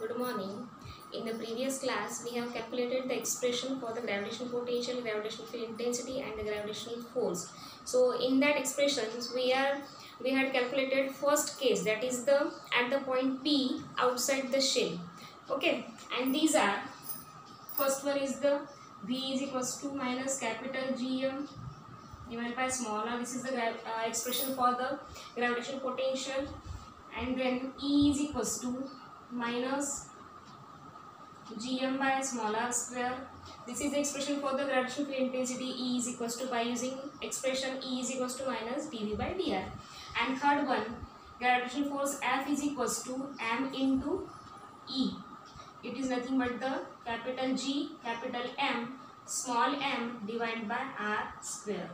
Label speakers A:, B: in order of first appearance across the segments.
A: Good morning. In the previous class, we have calculated the expression for the gravitational potential, gravitational field intensity, and the gravitational force. So, in that expressions, we had calculated first case, that is the at the point P outside the shell. Okay, and these are, first one is the V is equals to minus capital Gm divided by small r. This is the expression for the gravitational potential, and then E is equals to minus Gm by small r square. This is the expression for the gravitational field intensity. E is equals to, by using expression E is equals to minus dV by dr. And third one, gravitational force F is equals to m into E. It is nothing but the capital G, capital M, small m divided by r square.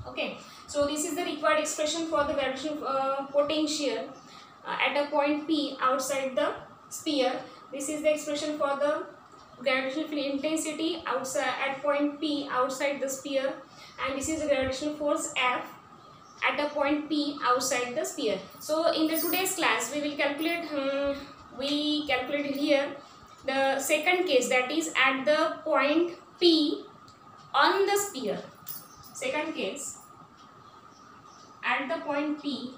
A: Okay, so this is the required expression for the gravitational potential at a point P outside the sphere. This is the expression for the gravitational field intensity outside at point P outside the sphere, and this is the gravitational force F at a point P outside the sphere. So in the today's class we will calculate we calculated here the second case, that is at the point P on the sphere. Second case, at the point P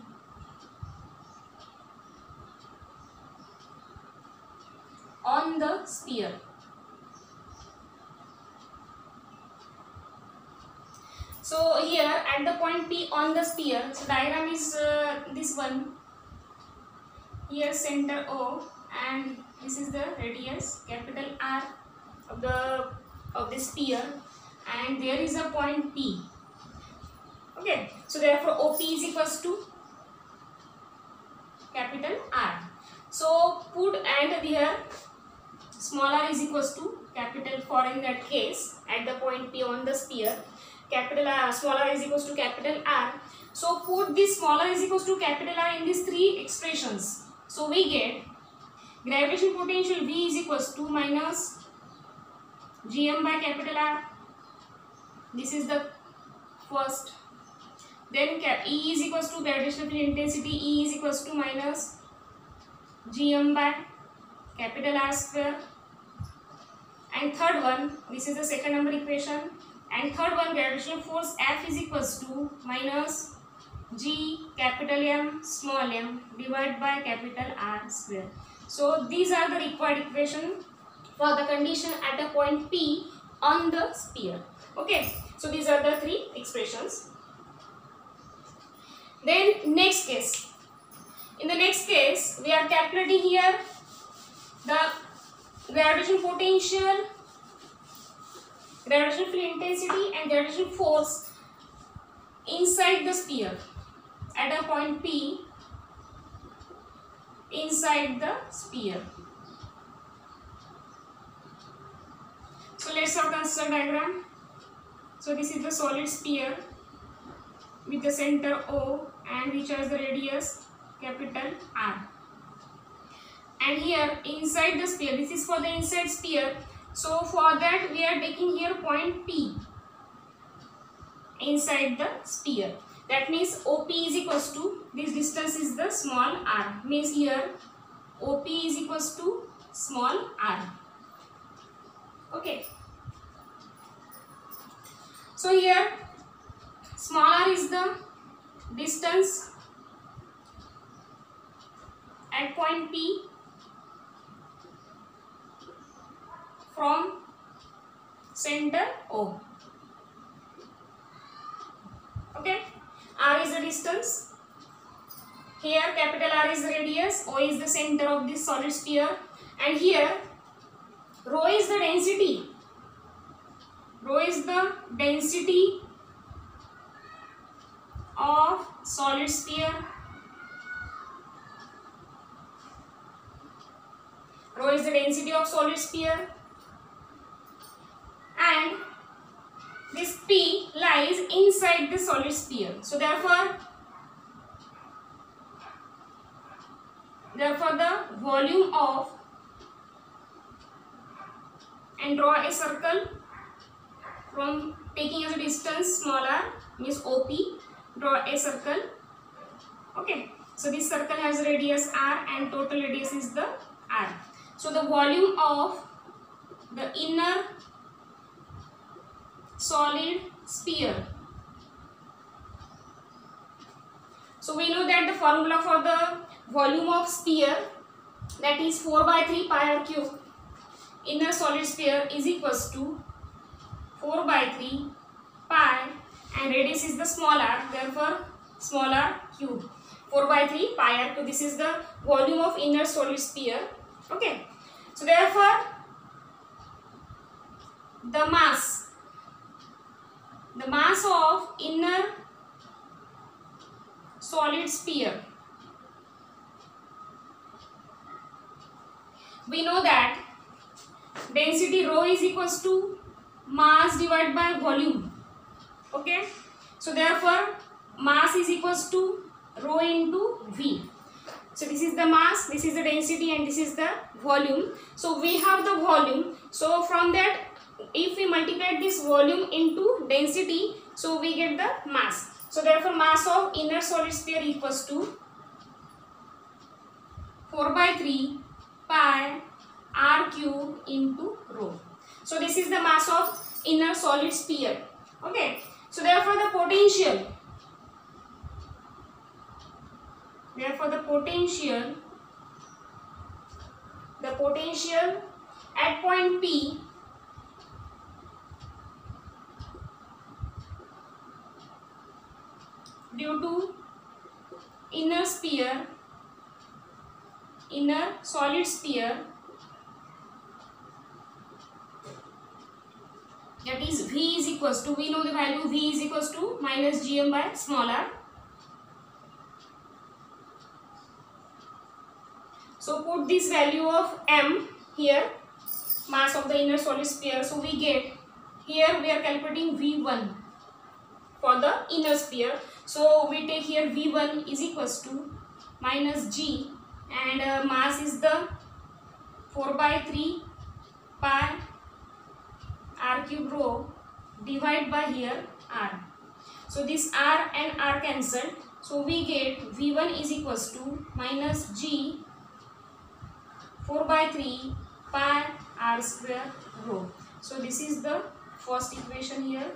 A: on the sphere. So here at the point P on the sphere, so diagram is this one. Here center O, and this is the radius capital R of the sphere, and there is a point P. Okay, so therefore OP is equals to capital R. So put, and here small r is equals to capital, for in that case at the point P on the sphere, capital R, small r is equals to capital R. So put this small r is equals to capital R in these three expressions. So we get gravitational potential V is equals to minus Gm by capital R. This is the first. Then E is equals to gravitational field intensity. E is equals to minus Gm by capital R square. And third one, this is the second number equation. And third one, gravitational force F is equals to minus G capital M small m divided by capital R square. So these are the required equation for the condition at a point P on the sphere. Okay, so these are the three expressions. Then next case. In the next case, we are calculating here the gravitational potential, gravitational field intensity, and gravitational force inside the sphere at a point P inside the sphere. So let's have consider diagram. So this is the solid sphere with the center O and which has the radius capital R. And here inside the sphere, this is for the inside sphere. So for that we are taking here point P inside the sphere. That means OP is equals to, this distance is the small r, means here OP is equals to small r. Okay. So here small r is the distance at point P from center O. Okay, R is the distance. Here capital R is the radius, O is the center of this solid sphere, and here rho is the density. Rho is the density of solid sphere. Rho is the density of solid sphere, and this P lies inside the solid sphere. So therefore the volume of, and draw a circle from taking as a distance small r means OP, draw a circle. Okay, so this circle has radius r and total radius is the R. So the volume of the inner solid sphere. So we know that the formula for the volume of sphere, that is 4 by 3 pi r cube inner solid sphere is equals to 4 by 3 pi, and radius is the small r, therefore small r cube. 4 by 3 pi r cube, this is the volume of inner solid sphere. Okay, so therefore the mass of inner solid sphere, we know that density rho is equals to mass divided by volume. Okay, so therefore mass is equals to rho into V. So this is the mass, this is the density, and this is the volume. So we have the volume, so from that if we multiply this volume into density, so we get the mass. So therefore mass of inner solid sphere equals to 4 by 3 pi r cube into rho. So this is the mass of inner solid sphere. Okay, so therefore the potential at point P due to inner solid sphere, that is V is equals to, we know the value V is equals to minus gm by small r. So put this value of m here, mass of the inner solid sphere. So we get, here we are calculating V1 for the inner sphere. So we take here V1 is equals to minus g, and mass is the 4 by 3 pi r cube rho divided by here r. So this r and r cancelled. So we get V1 is equals to minus g 4 by 3 pi r square rho. So this is the first equation here.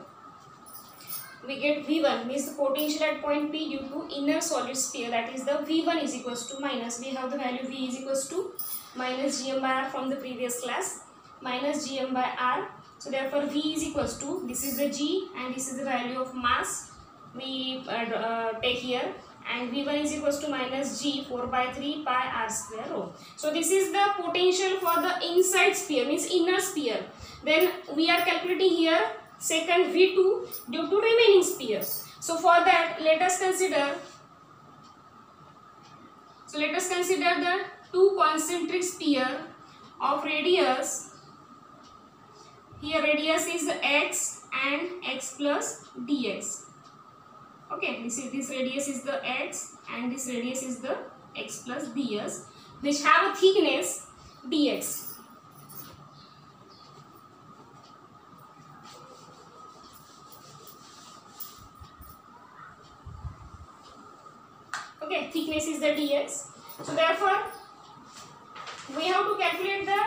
A: We get V1 means the potential at point P due to inner solid sphere, that is the V1 is equals to minus, we have the value V is equals to minus gm by r from the previous class, minus gm by r. So therefore V is equals to, this is the g and this is the value of mass we take here, and V1 is equals to minus g 4 by 3 pi r square rho. So this is the potential for the inside sphere, means inner sphere. Then we are calculating here second V2 due to remaining spheres. So for that let us consider the two concentric sphere of radius. Here radius is x and x plus dx. Okay, this radius is the x and this radius is the x plus ds, which have a thickness dx. Okay, thickness is the dx. So therefore we have to calculate the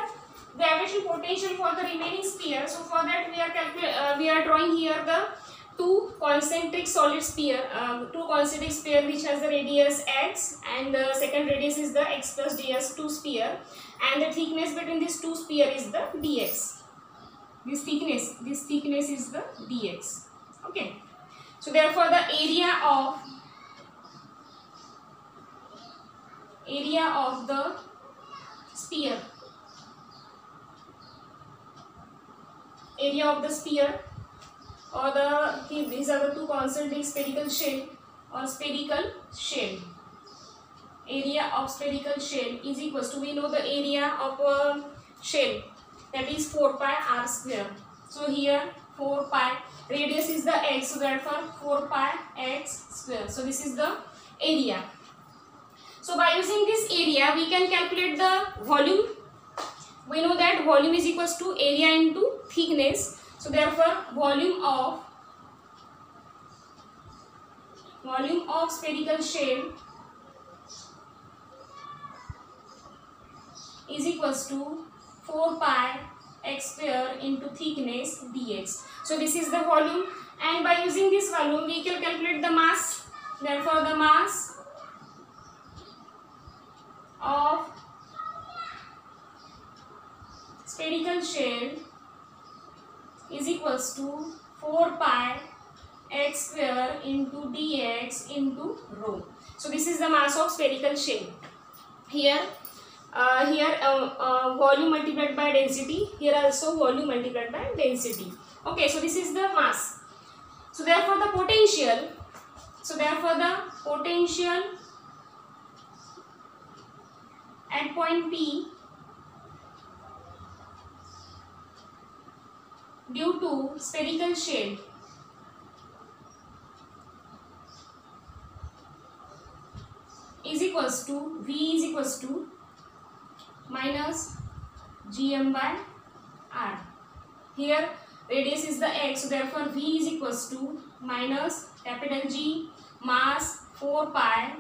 A: gravitational potential for the remaining sphere. So for that we are drawing here the two concentric sphere which has the radius x, and the second radius is the x plus ds, two sphere, and the thickness between these two sphere is the dx. This thickness is the dx. Okay, so therefore the area of the sphere, or these are the two concentric spherical shell or spherical shell. Area of spherical shell is equals to, we know the area of a shell, that is 4 pi r square. So here 4 pi, radius is the x, so therefore 4 pi x square. So this is the area. So by using this area we can calculate the volume. We know that volume is equals to area into thickness. So therefore volume of spherical shell is equals to 4 pi x square into thickness dx. So this is the volume, and by using this volume we can calculate the mass. Therefore the mass of spherical shell is equals to 4 pi x square into dx into rho. So this is the mass of spherical shell. Here volume multiplied by density, here also volume multiplied by density. Okay, so this is the mass. So therefore the potential at point P due to spherical shell is equals to V is equals to minus Gm by R. Here radius is the x, so therefore V is equals to minus capital G mass 4 pi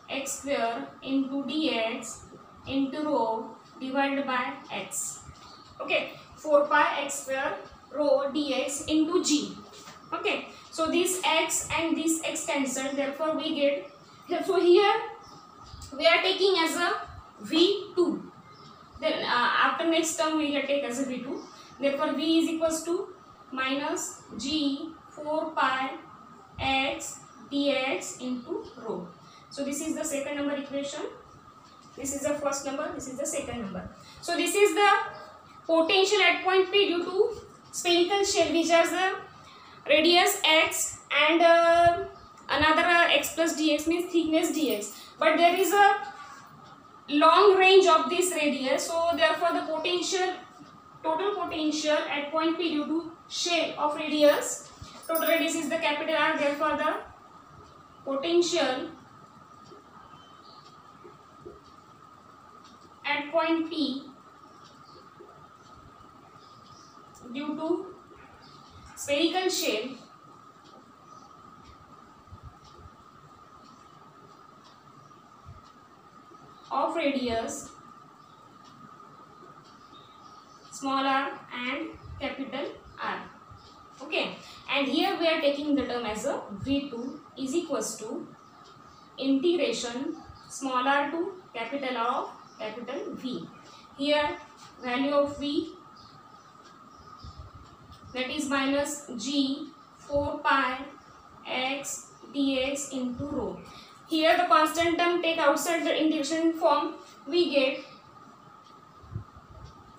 A: x square into dx into rho divided by x. Okay, 4 pi x square rho dx into g. Okay, so this x and this x cancelled, therefore we get, so here we are taking as a V2. Then after next term we will take as a V2. Therefore V is equals to minus G 4 pi x dx into rho. So this is the second number equation. This is the first number, this is the second number. So this is the potential at point P due to spherical shell which has the radius x and another x plus dx means thickness dx. But there is a long range of this radius, so therefore the total potential at point P due to shell of radius, total radius is the capital R, therefore the potential at point P due to spherical shell of radius small r and capital R. Okay, and here we are taking the term as a V2 is equals to integration small r to capital of capital V. Here value of V, that is minus G 4 pi x dx into rho. Here the constant term take outside the integration form, we get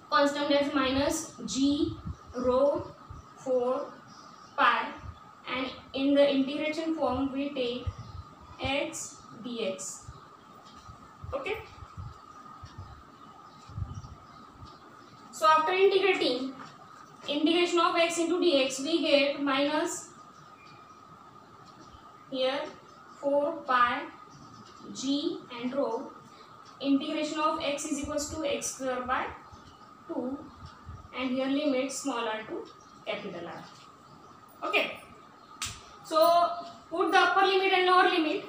A: constant as minus G rho 4 pi, and in the integration form we take x dx. Okay. So after integrating integration of x into dx, we get minus here 4 pi g and rho, integration of x is equals to x square by 2, and here limit small r to capital R. Okay, so put the upper limit and lower limit.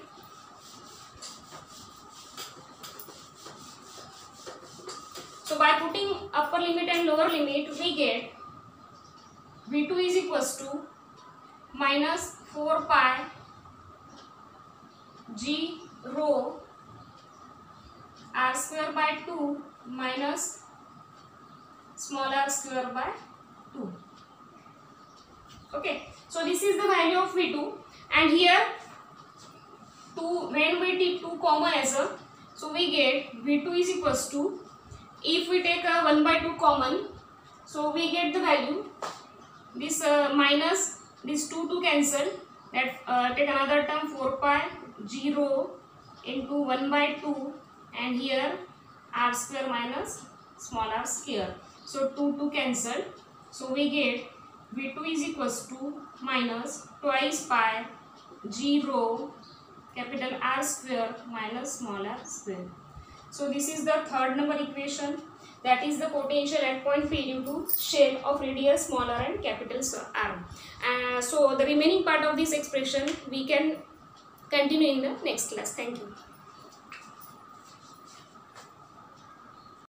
A: So by putting upper limit and lower limit, we get V2 is equals to minus 4 pi g rho r square by 2 minus small r square by 2. Okay, so this is the value of V2, and here when we take 2 common as a, so we get V2 is equals to, if we take a 1 by 2 common, so we get the value, this minus this 2 cancel, that take another term 4 pi 0 into 1 by 2, and here r square minus small r square, so 2 cancel, so we get V2 is equals to minus twice pi 0 capital R square minus small r square. So this is the third number equation, that is the potential at point P due to shell of radius small r and capital R. So the remaining part of this expression we can continue in the next class. Thank you.